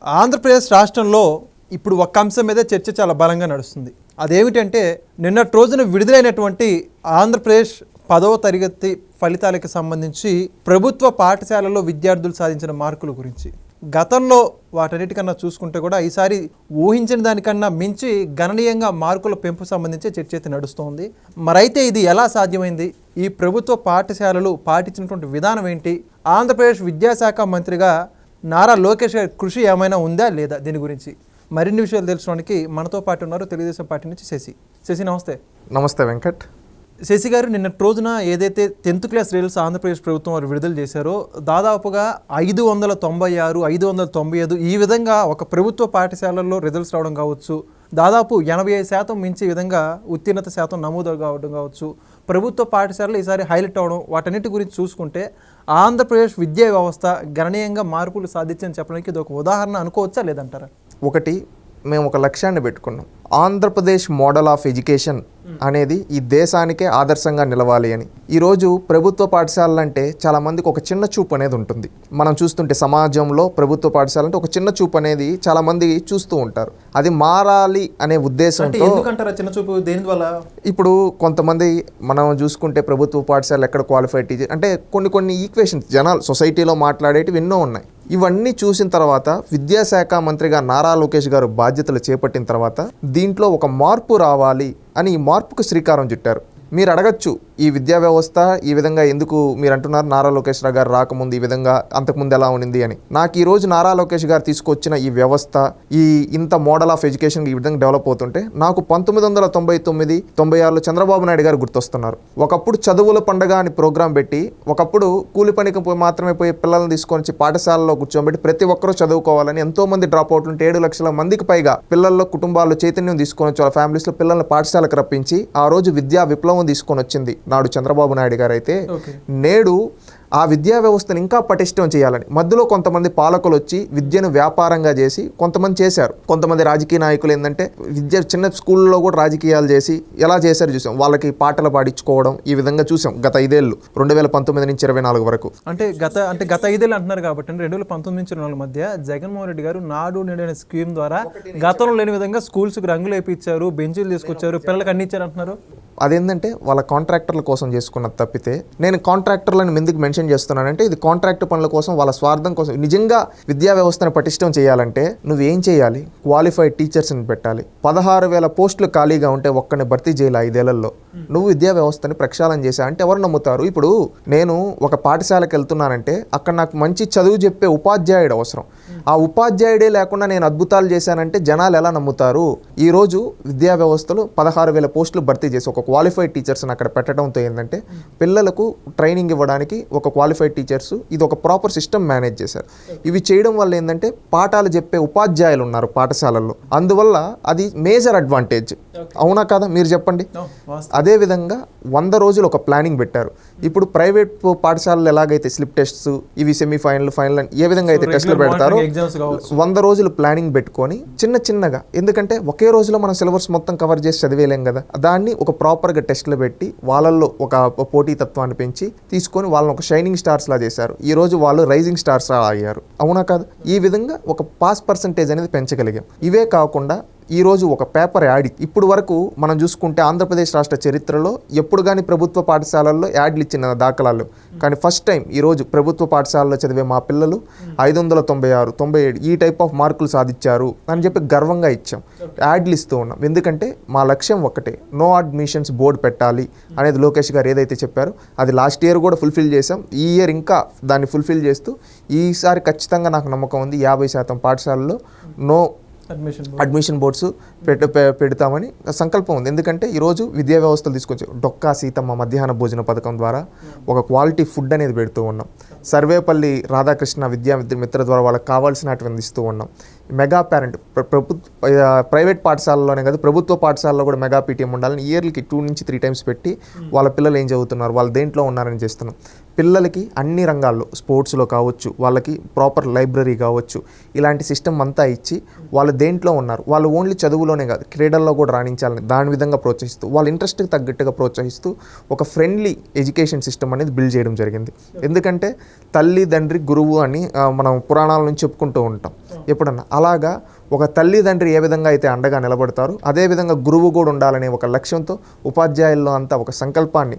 ఆంధ్రప్రదేశ్ రాష్ట్రంలో ఇప్పుడు ఒక్క అంశం మీద చర్చ చాలా బలంగా నడుస్తుంది. అదేమిటంటే నిన్నటి రోజున విడుదలైనటువంటి ఆంధ్రప్రదేశ్ 10వ తరగతి ఫలితాలకు సంబంధించి ప్రభుత్వ పాఠశాలల్లో విద్యార్థులు సాధించిన మార్కుల గురించి. గతంలో వాటన్నిటికన్నా చూసుకుంటే కూడా ఈసారి ఊహించిన దానికన్నా మించి గణనీయంగా మార్కుల పెంపు సంబంధించి చర్చ అయితే నడుస్తోంది. మరైతే ఇది ఎలా సాధ్యమైంది? ఈ ప్రభుత్వ పాఠశాలలు పాటించినటువంటి విధానం ఏంటి? ఆంధ్రప్రదేశ్ విద్యాశాఖ మంత్రిగా నారా లోకేష్ గారి కృషి ఏమైనా ఉందా లేదా? దీని గురించి మరిన్ని విషయాలు తెలుసుకోవడానికి మనతో పాటు ఉన్నారు తెలుగుదేశం పార్టీ నుంచి శశి. నమస్తే. నమస్తే వెంకట్. శశి గారు, నిన్నటి రోజున ఏదైతే 10th క్లాస్ రిజల్ట్స్ ఆంధ్రప్రదేశ్ ప్రభుత్వం వారు విడుదల చేశారో దాదాపుగా 596, 595 ఈ విధంగా ఒక ప్రభుత్వ పాఠశాలల్లో రిజల్ట్స్ రావడం కావచ్చు, దాదాపు 85% మించి విధంగా ఉత్తీర్ణత శాతం నమోదు కావడం కావచ్చు, ప్రభుత్వ పాఠశాలలు ఈసారి హైలైట్ అవడం, వాటన్నిటి గురించి చూసుకుంటే ఆంధ్రప్రదేశ్ విద్యా వ్యవస్థ గణనీయంగా మార్పులు సాధించని చెప్పడానికి ఇది ఒక ఉదాహరణ అనుకోవచ్చా లేదంటారా? ఒకటి, మేము ఒక లక్ష్యాన్ని పెట్టుకున్నాం. ఆంధ్రప్రదేశ్ మోడల్ ఆఫ్ ఎడ్యుకేషన్ అనేది ఈ దేశానికే ఆదర్శంగా నిలవాలి అని. ఈరోజు ప్రభుత్వ పాఠశాలలు అంటే చాలామందికి ఒక చిన్న చూపు అనేది ఉంటుంది. మనం చూస్తుంటే సమాజంలో ప్రభుత్వ పాఠశాల అంటే ఒక చిన్న చూపు అనేది చాలామంది చూస్తూ ఉంటారు. అది మారాలి అనే ఉద్దేశంతో. ఎందుకంటారా చిన్న చూపు? దేనివల్ల? ఇప్పుడు కొంతమంది మనం చూసుకుంటే ప్రభుత్వ పాఠశాల ఎక్కడ క్వాలిఫైడ్ టీచర్ అంటే కొన్ని ఈక్వేషన్స్ జనాలు సొసైటీలో మాట్లాడేటివి ఎన్నో ఉన్నాయి. ఇవన్నీ చూసిన తర్వాత విద్యాశాఖ మంత్రిగా నారా లోకేష్ గారు బాధ్యతలు చేపట్టిన తర్వాత దీంట్లో ఒక మార్పు రావాలి అని ఈ మార్పుకు శ్రీకారం చుట్టారు. మీరు అడగచ్చు, ఈ విద్యా వ్యవస్థ ఈ విధంగా ఎందుకు మీరు అంటున్నారు? నారా లోకేష్ గారు రాకముందు ఈ విధంగా అంతకుముందు ఎలా ఉండింది అని. నాకు ఈరోజు నారా లోకేష్ గారు తీసుకొచ్చిన ఈ వ్యవస్థ, ఈ ఇంత మోడల్ ఆఫ్ ఎడ్యుకేషన్ ఈ విధంగా డెవలప్ అవుతుంటే నాకు 1999, 96లో చంద్రబాబు నాయుడు గారు గుర్తొస్తున్నారు. ఒకప్పుడు చదువుల పండుగ అని ప్రోగ్రాం పెట్టి, ఒకప్పుడు కూలి పనికి మాత్రమే పోయి పిల్లల్ని తీసుకొని వచ్చి పాఠశాలలో కూర్చోబెట్టి ప్రతి ఒక్కరూ చదువుకోవాలని ఎంతో మంది డ్రాప్ అవుట్లు ఉంటే 7 లక్షల మందికి పైగా పిల్లల్లో కుటుంబాల్లో చైతన్యం తీసుకొని వచ్చి వాళ్ళ ఫ్యామిలీస్లో పిల్లల్ని పాఠశాలకు రప్పించి ఆ రోజు విద్యా విప్లవం తీసుకొని వచ్చింది నాడు చంద్రబాబు నాయుడు గారు. అయితే నేడు ఆ విద్యా వ్యవస్థను ఇంకా పటిష్టం చేయాలని మధ్యలో కొంతమంది పాలకులు వచ్చి విద్యను వ్యాపారంగా చేసి కొంతమంది చేశారు. కొంతమంది రాజకీయ నాయకులు ఏంటంటే విద్య చిన్న స్కూల్లో కూడా రాజకీయాలు చేసి ఎలా చేశారు చూసాం. వాళ్ళకి పాటలు పాడించుకోవడం ఈ విధంగా చూసాం గత 5 ఏళ్ళు 2019 నుంచి 24 వరకు. అంటే గత 5 ఏళ్ళు అంటున్నారు కాబట్టి 2019 నుంచి 24 మధ్య జగన్మోహన్ రెడ్డి గారు నాడు నేడు అనే స్కీమ్ ద్వారా గతంలో లేని విధంగా స్కూల్స్కి రంగులు వేయించారు, బెంచీలు తీసుకొచ్చారు, పిల్లలకు అన్ని ఇచ్చారు అంటున్నారు. అదేంటంటే వాళ్ళ కాంట్రాక్టర్ల కోసం చేసుకున్నది తప్పితే, నేను కాంట్రాక్టర్లను ఎందుకు మెన్షన్ చేస్తున్నానంటే ఇది కాంట్రాక్ట్ పనుల కోసం, వాళ్ళ స్వార్థం కోసం. నిజంగా విద్యా వ్యవస్థను పటిష్టం చేయాలంటే నువ్వేం చేయాలి? క్వాలిఫైడ్ టీచర్స్ని పెట్టాలి. 16,000 పోస్టులు ఖాళీగా ఉంటే ఒక్కని భర్తీ చేయాలి 5 ఏళ్లలో. నువ్వు విద్యా వ్యవస్థని ప్రక్షాళన చేశా అంటే ఎవరు నమ్ముతారు? ఇప్పుడు నేను ఒక పాఠశాలకు వెళ్తున్నానంటే అక్కడ నాకు మంచి చదువు చెప్పే ఉపాధ్యాయుడు అవసరం. ఆ ఉపాధ్యాయుడే లేకుండా నేను అద్భుతాలు చేశానంటే జనాలు ఎలా నమ్ముతారు? ఈరోజు విద్యా వ్యవస్థలో 16,000 పోస్టులు భర్తీ చేసి ఒక క్వాలిఫైడ్ టీచర్స్ని అక్కడ పెట్టడంతో ఏంటంటే పిల్లలకు ట్రైనింగ్ ఇవ్వడానికి ఒక క్వాలిఫైడ్ టీచర్స్, ఇది ఒక ప్రాపర్ సిస్టమ్ మేనేజ్ చేశారు. ఇవి చేయడం వల్ల ఏంటంటే పాఠాలు చెప్పే ఉపాధ్యాయులు ఉన్నారు పాఠశాలల్లో, అందువల్ల అది మేజర్ అడ్వాంటేజ్. అవునా కాదా? మీరు చెప్పండి. అదేవిధంగా 100 రోజులు ఒక ప్లానింగ్ పెట్టారు. ఇప్పుడు ప్రైవేట్ పాఠశాలలు ఎలాగైతే స్లిప్ టెస్ట్స్, ఇవి సెమీఫైనల్, ఫైనల్ అని ఏ విధంగా అయితే టెస్టులు పెడతారో 100 రోజులు ప్లానింగ్ పెట్టుకొని చిన్నగా, ఎందుకంటే ఒకే రోజులో మనం సిలబస్ మొత్తం కవర్ చేసి చదివేలేం కదా, దాన్ని ఒక ప్రాపర్గా టెస్టులు పెట్టి వాళ్ళల్లో ఒక పోటీతత్వాన్ని పెంచి తీసుకొని వాళ్ళని ఒక షైనింగ్ స్టార్స్ లా చేశారు. ఈ రోజు వాళ్ళు రైజింగ్ స్టార్స్ లా అయ్యారు. అవునా కాదు? ఈ విధంగా ఒక పాస్ పర్సంటేజ్ అనేది పెంచగలిగాం. ఇవే కాకుండా ఈరోజు ఒక పేపర్ యాడ్, ఇప్పుడు వరకు మనం చూసుకుంటే ఆంధ్రప్రదేశ్ రాష్ట్ర చరిత్రలో ఎప్పుడు కానీ ప్రభుత్వ పాఠశాలల్లో యాడ్లు ఇచ్చిన దాఖలాలు, కానీ ఫస్ట్ టైం ఈరోజు ప్రభుత్వ పాఠశాలలో చదివే మా పిల్లలు 596, 97 ఈ టైప్ ఆఫ్ మార్కులు సాధించారు అని చెప్పి గర్వంగా ఇచ్చాం. యాడ్లు ఇస్తూ ఉన్నాం. ఎందుకంటే మా లక్ష్యం ఒకటే, నో అడ్మిషన్స్ బోర్డు పెట్టాలి అనేది లోకేష్ గారు ఏదైతే చెప్పారో అది లాస్ట్ ఇయర్ కూడా ఫుల్ఫిల్ చేసాం. ఈ ఇయర్ ఇంకా దాన్ని ఫుల్ఫిల్ చేస్తూ ఈసారి ఖచ్చితంగా నాకు నమ్మకం ఉంది 50% పాఠశాలల్లో నో అడ్మిషన్ బోర్డ్స్ పెడతామని సంకల్పం ఉంది. ఎందుకంటే ఈరోజు విద్యా వ్యవస్థలు తీసుకొచ్చి డొక్కా సీతమ్మ మధ్యాహ్న భోజన పథకం ద్వారా ఒక క్వాలిటీ ఫుడ్ అనేది పెడుతూ ఉన్నాం. సర్వేపల్లి రాధాకృష్ణ విద్యా మిత్ర ద్వారా వాళ్ళకి కావాల్సినటువంటి అందిస్తూ ఉన్నాం. మెగా పేరెంట్ ప్రైవేట్ పాఠశాలలోనే కాదు ప్రభుత్వ పాఠశాలలో కూడా మెగా పీటీఎం ఉండాలని ఇయర్లకి 2 నుంచి 3 టైమ్స్ పెట్టి వాళ్ళ పిల్లలు ఏం చదువుతున్నారు, వాళ్ళు దేంట్లో ఉన్నారని చేస్తున్నాం. పిల్లలకి అన్ని రంగాల్లో స్పోర్ట్స్లో కావచ్చు, వాళ్ళకి ప్రాపర్ లైబ్రరీ కావచ్చు, ఇలాంటి సిస్టమ్ అంతా ఇచ్చి వాళ్ళు దేంట్లో ఉన్నారు, వాళ్ళు ఓన్లీ చదువులోనే కాదు క్రీడల్లో కూడా రాణించాలని దాని విధంగా ప్రోత్సహిస్తూ వాళ్ళ ఇంట్రెస్ట్కి తగ్గట్టుగా ప్రోత్సహిస్తూ ఒక ఫ్రెండ్లీ ఎడ్యుకేషన్ సిస్టమ్ అనేది బిల్డ్ చేయడం జరిగింది. ఎందుకంటే తల్లి తండ్రి గురువు అని మనం పురాణాల నుంచి చెప్పుకుంటూ ఉంటాం ఎప్పుడన్నా. అలాగా ఒక తల్లిదండ్రి ఏ విధంగా అయితే అండగా నిలబడతారో అదేవిధంగా గురువు కూడా ఉండాలనే ఒక లక్ష్యంతో ఉపాధ్యాయుల్లో అంతా ఒక సంకల్పాన్ని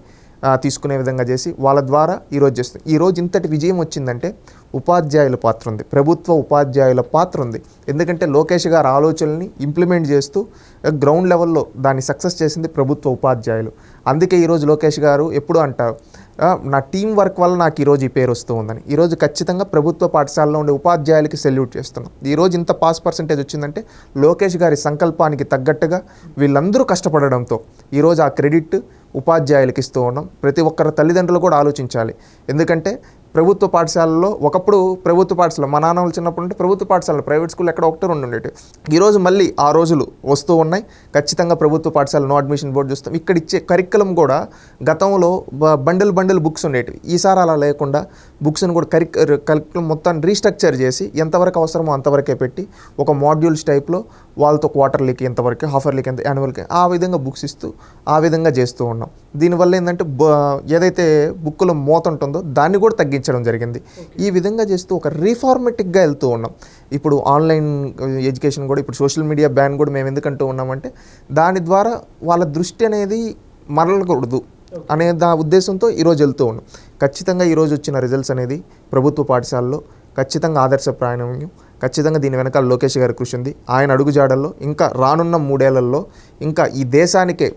తీసుకునే విధంగా చేసి వాళ్ళ ద్వారా ఈరోజు చేస్తుంది. ఈరోజు ఇంతటి విజయం వచ్చిందంటే ఉపాధ్యాయుల పాత్ర ఉంది, ప్రభుత్వ ఉపాధ్యాయుల పాత్ర ఉంది. ఎందుకంటే లోకేష్ గారి ఆలోచనల్ని ఇంప్లిమెంట్ చేస్తూ గ్రౌండ్ లెవెల్లో దాన్ని సక్సెస్ చేసింది ప్రభుత్వ ఉపాధ్యాయులు. అందుకే ఈరోజు లోకేష్ గారు ఎప్పుడు అంటారు, నా టీం వర్క్ వల్ల నాకు ఈరోజు ఈ పేరు వస్తూ ఉందని. ఈరోజు ఖచ్చితంగా ప్రభుత్వ పాఠశాలలో ఉండే ఉపాధ్యాయులకి సెల్యూట్ చేస్తున్నాం. ఈరోజు ఇంత పాస్ పర్సెంటేజ్ వచ్చిందంటే లోకేష్ గారి సంకల్పానికి తగ్గట్టుగా వీళ్ళందరూ కష్టపడడంతో ఈరోజు ఆ క్రెడిట్ ఉపాధ్యాయులకి ఇస్తూ ఉన్నాం. ప్రతి ఒక్కరి తల్లిదండ్రులు కూడా ఆలోచించాలి. ఎందుకంటే ప్రభుత్వ పాఠశాలలో ఒకప్పుడు ప్రభుత్వ పాఠశాల మా నాన్న వాళ్ళు చిన్నప్పుడు అంటే ప్రభుత్వ పాఠశాల, ప్రైవేట్ స్కూల్ ఎక్కడ ఒకటి రెండు ఉండేవి. ఈరోజు మళ్ళీ ఆ రోజులు వస్తూ ఉన్నాయి. ఖచ్చితంగా ప్రభుత్వ పాఠశాల నో అడ్మిషన్ బోర్డు చూస్తాం. ఇక్కడ ఇచ్చే కరిక్యులం కూడా గతంలో బండిల్ బుక్స్ ఉండేవి. ఈసారి అలా లేకుండా బుక్స్ని కూడా కరిక్యులం మొత్తాన్ని రీస్ట్రక్చర్ చేసి ఎంతవరకు అవసరమో అంతవరకే పెట్టి ఒక మాడ్యూల్స్ టైప్లో వాళ్ళతో క్వార్టర్లీకి ఎంతవరకు, హాఫర్లీకి ఎంత, యాన్యువల్కి ఆ విధంగా బుక్స్ ఇస్తూ ఆ విధంగా చేస్తూ ఉన్నాం. దీనివల్ల ఏంటంటే ఏదైతే బుక్కులో మోత ఉంటుందో దాన్ని కూడా తగ్గించడం జరిగింది. ఈ విధంగా చేస్తూ ఒక రీఫార్మేటిక్గా వెళ్తూ ఉన్నాం. ఇప్పుడు ఆన్లైన్ ఎడ్యుకేషన్ కూడా, ఇప్పుడు సోషల్ మీడియా బ్యాన్ కూడా మేము ఎందుకంటూ ఉన్నామంటే దాని ద్వారా వాళ్ళ దృష్టి అనేది మరలకూడదు అనే ఉద్దేశంతో ఈరోజు వెళ్తూ ఉన్నాం. ఖచ్చితంగా ఈరోజు వచ్చిన రిజల్ట్స్ అనేది ప్రభుత్వ పాఠశాలలో ఖచ్చితంగా ఆదర్శప్రాయం. ఖచ్చితంగా దీని వెనకాల లోకేష్ గారి కృషి ఉంది. ఆయన అడుగుజాడల్లో ఇంకా రానున్న 3 ఏళ్లలో ఇంకా ఈ దేశానికే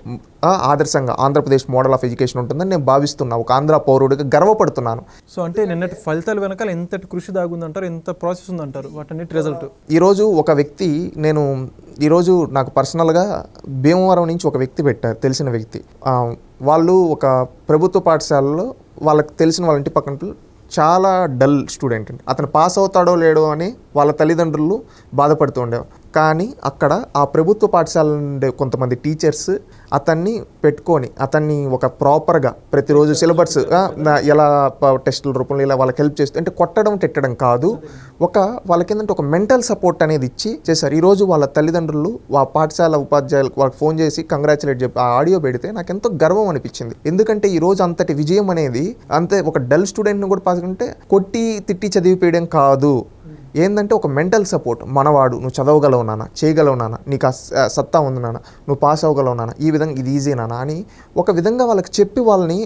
ఆదర్శంగా ఆంధ్రప్రదేశ్ మోడల్ ఆఫ్ ఎడ్యుకేషన్ ఉంటుందని నేను భావిస్తున్నా. ఒక ఆంధ్ర పౌరుడిగా గర్వపడుతున్నాను. సో అంటే నిన్నటి ఫలితాల వెనకాల ఎంతటి కృషి దాగుందంటారు, ఎంత ప్రాసెస్ ఉందంటారు వాటన్నిటి రిజల్ట్? ఈరోజు ఒక వ్యక్తి, ఈరోజు నాకు పర్సనల్గా భీమవరం నుంచి ఒక వ్యక్తి పెట్టారు, తెలిసిన వ్యక్తి. వాళ్ళు ఒక ప్రభుత్వ పాఠశాలలో వాళ్ళకి తెలిసిన వాళ్ళ ఇంటి పక్కన చాలా డల్ స్టూడెంట్ అండి. అతను పాస్ అవుతాడో లేడో అని వాళ్ళ తల్లిదండ్రులు బాధపడుతూ ఉండేవారు. కానీ అక్కడ ఆ ప్రభుత్వ పాఠశాల నుండే కొంతమంది టీచర్స్ అతన్ని పెట్టుకొని అతన్ని ఒక ప్రాపర్గా ప్రతిరోజు సిలబస్ ఎలా టెస్టుల రూపంలో ఇలా వాళ్ళకి హెల్ప్ చేస్తూ, అంటే కొట్టడం తిట్టడం కాదు, వాళ్ళకి ఏంటంటే ఒక మెంటల్ సపోర్ట్ అనేది ఇచ్చి చేశారు. ఈరోజు వాళ్ళ తల్లిదండ్రులు ఆ పాఠశాల ఉపాధ్యాయులకు వాళ్ళకి ఫోన్ చేసి కంగ్రాచులేట్ చెప్పి ఆ ఆడియో పెడితే నాకు ఎంతో గర్వం అనిపించింది. ఎందుకంటే ఈరోజు అంతటి విజయం అనేది అంతే ఒక డల్ స్టూడెంట్ని కూడా పాస్ అంటే కొట్టి తిట్టి చదివిపోయడం కాదు. ఏంటంటే ఒక మెంటల్ సపోర్ట్, మనవాడు నువ్వు చదవగలవు నాన్న, చేయగలవు నాన్న, నీకు సత్తా ఉంది నాన్న, నువ్వు పాస్ అవ్వగలవు నాన్న, ఈ విధంగా ఇది ఈజీ నాన్న అని ఒక విధంగా వాళ్ళకి చెప్పి వాళ్ళని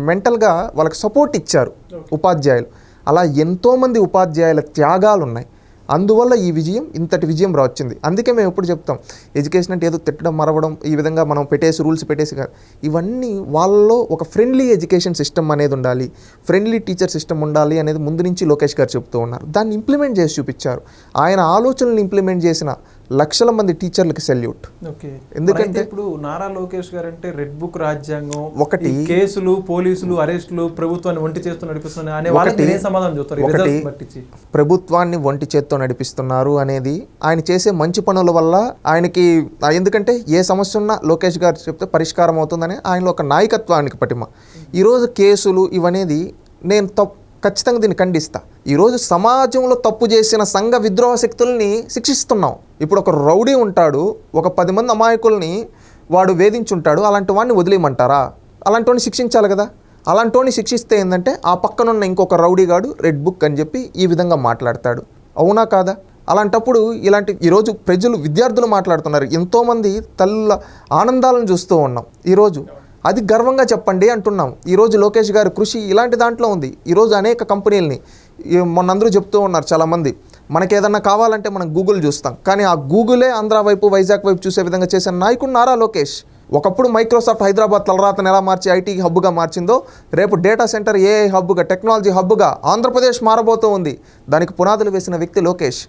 మెంటల్గా వాళ్ళకి సపోర్ట్ ఇచ్చారు ఉపాధ్యాయులు. అలా ఎంతోమంది ఉపాధ్యాయుల త్యాగాలు ఉన్నాయి. అందువల్ల ఈ విజయం, ఇంతటి విజయం వచ్చింది. అందుకే మేము ఎప్పుడు చెప్తాం, ఎడ్యుకేషన్ అంటే ఏదో తిట్టడం, మరవడం, ఈ విధంగా మనం రూల్స్ పెట్టేసి కాదు. ఇవన్నీ వాళ్ళలో ఒక ఫ్రెండ్లీ ఎడ్యుకేషన్ సిస్టమ్ అనేది ఉండాలి, ఫ్రెండ్లీ టీచర్ సిస్టమ్ ఉండాలి అనేది ముందు నుంచి లోకేష్ గారు చెప్తూ ఉన్నారు. దాన్ని ఇంప్లిమెంట్ చేసి చూపించారు. ఆయన ఆలోచనలు ఇంప్లిమెంట్ చేసిన లక్షల మంది టీచర్లకి సెల్యూట్. ఎందుకంటే ఇప్పుడు నారా లోకేష్ గారు అంటే రెడ్ బుక్ రాజ్యాంగం, ఒకటి కేసులు, పోలీసులు, అరెస్టులు, ప్రభుత్వాన్ని ఒంటి చేస్తూ నడిపిస్తున్నారు అనే వాళ్ళకి సమాధానం చెప్తారు. ప్రభుత్వాన్ని ఒంటి చేత్తో నడిపిస్తున్నారు అనేది ఆయన చేసే మంచి పనుల వల్ల ఆయనకి, ఎందుకంటే ఏ సమస్య ఉన్నా లోకేష్ గారు చెప్తే పరిష్కారం అవుతుందని ఆయనలో ఒక నాయకత్వానికి పటిమ. ఈరోజు కేసులు ఇవనేది నేను ఖచ్చితంగా దీన్ని ఖండిస్తా. ఈరోజు సమాజంలో తప్పు చేసిన సంఘ విద్రోహ శక్తుల్ని శిక్షిస్తున్నాం. ఇప్పుడు ఒక రౌడీ ఉంటాడు, ఒక 10 మంది అమాయకుల్ని వాడు వేధించుంటాడు, అలాంటి వాడిని వదిలేయమంటారా? అలాంటి వాడిని శిక్షించాలి కదా. అలాంటి వాడిని శిక్షిస్తే ఏంటంటే ఆ పక్కనున్న ఇంకొక రౌడీగాడు రెడ్ బుక్ అని చెప్పి ఈ విధంగా మాట్లాడతాడు. అవునా కాదా? అలాంటప్పుడు ఈరోజు ప్రజలు, విద్యార్థులు మాట్లాడుతున్నారు. ఎంతోమంది తల్లుల ఆనందాలను చూస్తూ ఉన్నాం. ఈరోజు అది గర్వంగా చెప్పండి అంటున్నాం. ఈరోజు లోకేష్ గారి కృషి ఇలాంటి దాంట్లో ఉంది. ఈరోజు అనేక కంపెనీలని మొన్న అందరూ చెప్తూ ఉన్నారు చాలామంది, మనకి ఏదన్నా కావాలంటే మనం గూగుల్ చూస్తాం, కానీ ఆ గూగులే ఆంధ్ర వైపు, వైజాగ్ వైపు చూసే విధంగా చేసిన నాయకుడు నారా లోకేష్. ఒకప్పుడు మైక్రోసాఫ్ట్ హైదరాబాద్ తలరాతను ఎలా మార్చి ఐటీ హబ్గా మార్చిందో, రేపు డేటా సెంటర్ ఏఐ హబ్గా, టెక్నాలజీ హబ్గా ఆంధ్రప్రదేశ్ మారబోతూ ఉంది. దానికి పునాదులు వేసిన వ్యక్తి లోకేష్.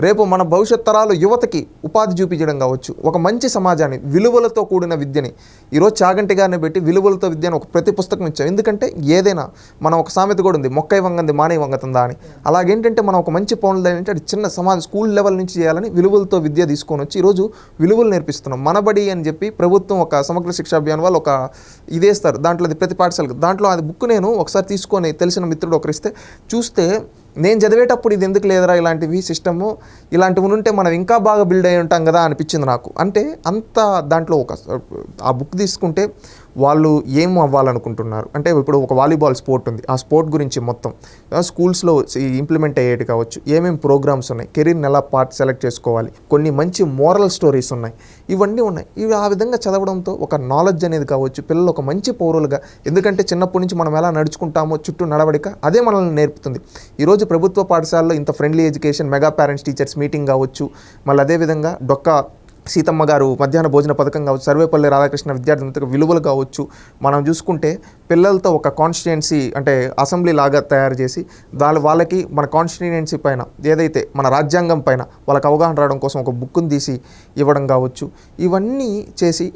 రేపు మన భవిష్యత్ తరాలు యువతకి ఉపాధి చూపించడం కావచ్చు, ఒక మంచి సమాజాన్ని విలువలతో కూడిన విద్యని. ఈరోజు చాగంటి గారిని పెట్టి విలువలతో విద్యను ఒక ప్రతి పుస్తకం ఇచ్చాం. ఎందుకంటే ఏదైనా మనం ఒక సామెత కూడా ఉంది, మొక్కై వంగంది మానై వంగతుందా అని. అలాగేంటంటే మనం ఒక మంచి పౌరులు ఏంటంటే అది చిన్న సమాజం స్కూల్ లెవెల్ నుంచి చేయాలని విలువలతో విద్య తీసుకొని వచ్చి ఈరోజు విలువలు నేర్పిస్తున్నాం. మనబడి అని చెప్పి ప్రభుత్వం ఒక సమగ్ర శిక్షా అభియాన్ వాళ్ళు ఒక ఇదేస్తారు, దాంట్లో అది ప్రతి పాఠశాలకు. దాంట్లో అది బుక్ నేను ఒకసారి తీసుకొని తెలిసిన మిత్రుడు ఒకరిస్తే చూస్తే నేను చదివేటప్పుడు ఇది ఎందుకు లేదురా ఇలాంటివి సిస్టము, ఇలాంటివి ఉంటే మనం ఇంకా బాగా బిల్డ్ అయి ఉంటాం కదా అనిపించింది నాకు. అంటే అంత దాంట్లో ఆ బుక్ తీసుకుంటే వాళ్ళు ఏం అవ్వాలనుకుంటున్నారు అంటే, ఇప్పుడు ఒక వాలీబాల్ స్పోర్ట్ ఉంది, ఆ స్పోర్ట్ గురించి మొత్తం స్కూల్స్లో ఇంప్లిమెంట్ అయ్యేటి కావచ్చు, ఏమేమి ప్రోగ్రామ్స్ ఉన్నాయి, కెరీర్ని ఎలా సెలెక్ట్ చేసుకోవాలి, కొన్ని మంచి మోరల్ స్టోరీస్ ఉన్నాయి, ఇవన్నీ ఉన్నాయి. ఇవి ఆ విధంగా చదవడంతో ఒక నాలెడ్జ్ అనేది కావచ్చు, పిల్లలు ఒక మంచి పౌరులుగా, ఎందుకంటే చిన్నప్పటి నుంచి మనం ఎలా నడుచుకుంటామో చుట్టూ నడవడిక అదే మనల్ని నేర్పుతుంది. ఈరోజు ప్రభుత్వ పాఠశాలలో ఇంత friendly education, mega parents teachers meeting కావచ్చు, మళ్ళీ అదేవిధంగా డొక్కా సీతమ్మ గారు మధ్యాహ్న భోజన పథకం కావచ్చు, సర్వేపల్లి రాధాకృష్ణ విద్యార్థి విలువలు కావచ్చు, మనం చూసుకుంటే పిల్లలతో ఒక కాన్స్టిట్యుయెన్సీ అంటే అసెంబ్లీ లాగా తయారు చేసి వాళ్ళకి మన కాన్స్టిట్యుయెన్సీ పైన ఏదైతే మన రాజ్యాంగం పైన వాళ్ళకి అవగాహన రావడం కోసం ఒక బుక్ని తీసి ఇవ్వడం కావచ్చు, ఇవన్నీ చేసి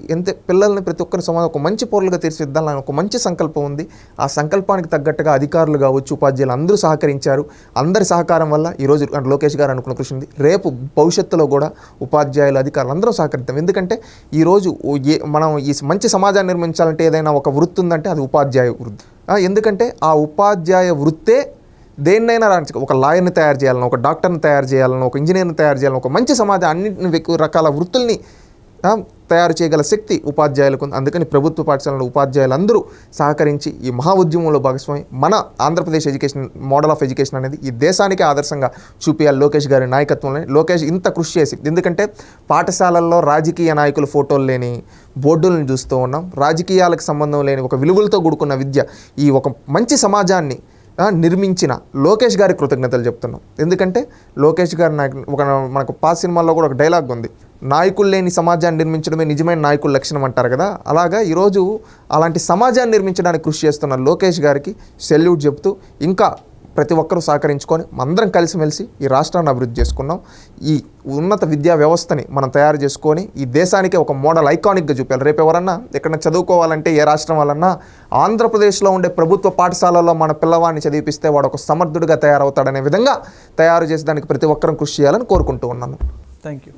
పిల్లల్ని ప్రతి ఒక్కరి సమాజం ఒక మంచి పౌరులుగా తీర్చిదిద్దాలని ఒక మంచి సంకల్పం ఉంది. ఆ సంకల్పానికి తగ్గట్టుగా అధికారులు కావచ్చు, ఉపాధ్యాయులు అందరూ సహకరించారు. అందరి సహకారం వల్ల ఈరోజు లోకేష్ గారు అనుకున్న కృషి ఉంది. రేపు భవిష్యత్తులో కూడా ఉపాధ్యాయులు, అధికారులు అందరం సహకరిద్దాం. ఎందుకంటే ఈరోజు మనం ఈ మంచి సమాజాన్ని నిర్మించాలంటే ఏదైనా ఒక వృత్తి ఉందంటే అది ఉపాధ్యాయ వృత్తి. ఎందుకంటే ఆ ఉపాధ్యాయ వృత్తే దేన్నైనా ఒక లాయర్ని తయారు చేయాలని, ఒక డాక్టర్ని తయారు చేయాలని, ఒక ఇంజనీర్ని తయారు చేయాలని, ఒక మంచి సమాజం అన్ని రకాల వృత్తుల్ని తయారు చేయగల శక్తి ఉపాధ్యాయులకు ఉంది. అందుకని ప్రభుత్వ పాఠశాలలో ఉపాధ్యాయులందరూ సహకరించి ఈ మహా ఉద్యమంలో భాగస్వామి మన Andhra Pradesh education model of education అనేది ఈ దేశానికే ఆదర్శంగా చూపించాలి. లోకేష్ గారి నాయకత్వంలో లోకేష్ ఇంత కృషి చేసి, ఎందుకంటే పాఠశాలల్లో రాజకీయ నాయకుల ఫోటోలు లేని బోర్డులను చూస్తూ ఉన్నాం. రాజకీయాలకు సంబంధం లేని ఒక విలువలతో కూడుకున్న విద్య ఈ ఒక మంచి సమాజాన్ని నిర్మించిన లోకేష్ గారి కృతజ్ఞతలు చెప్తున్నాం. ఎందుకంటే లోకేష్ గారి మనకు పాత సినిమాల్లో కూడా ఒక డైలాగ్ ఉంది, నాయకులు లేని సమాజాన్ని నిర్మించడమే నిజమైన నాయకుల లక్షణం అంటారు కదా. అలాగా ఈరోజు అలాంటి సమాజాన్ని నిర్మించడానికి కృషి చేస్తున్న లోకేష్ గారికి సెల్యూట్ చెప్తూ, ఇంకా ప్రతి ఒక్కరూ సహకరించుకొని అందరం కలిసిమెలిసి ఈ రాష్ట్రాన్ని అభివృద్ధి చేసుకున్నాం. ఈ ఉన్నత విద్యా వ్యవస్థని మనం తయారు చేసుకొని ఈ దేశానికే ఒక మోడల్ ఐకానిక్గా చూపాలి. రేపు ఎవరన్నా ఎక్కడన్నా చదువుకోవాలంటే ఏ రాష్ట్రం వాళ్ళన్నా ఆంధ్రప్రదేశ్లో ఉండే ప్రభుత్వ పాఠశాలలో మన పిల్లవాడిని చదివిపిస్తే వాడు ఒక సమర్థుడిగా తయారవుతాడనే విధంగా తయారు చేసి దానికి ప్రతి ఒక్కరం కృషి చేయాలని కోరుకుంటూ ఉన్నాను. Thank you.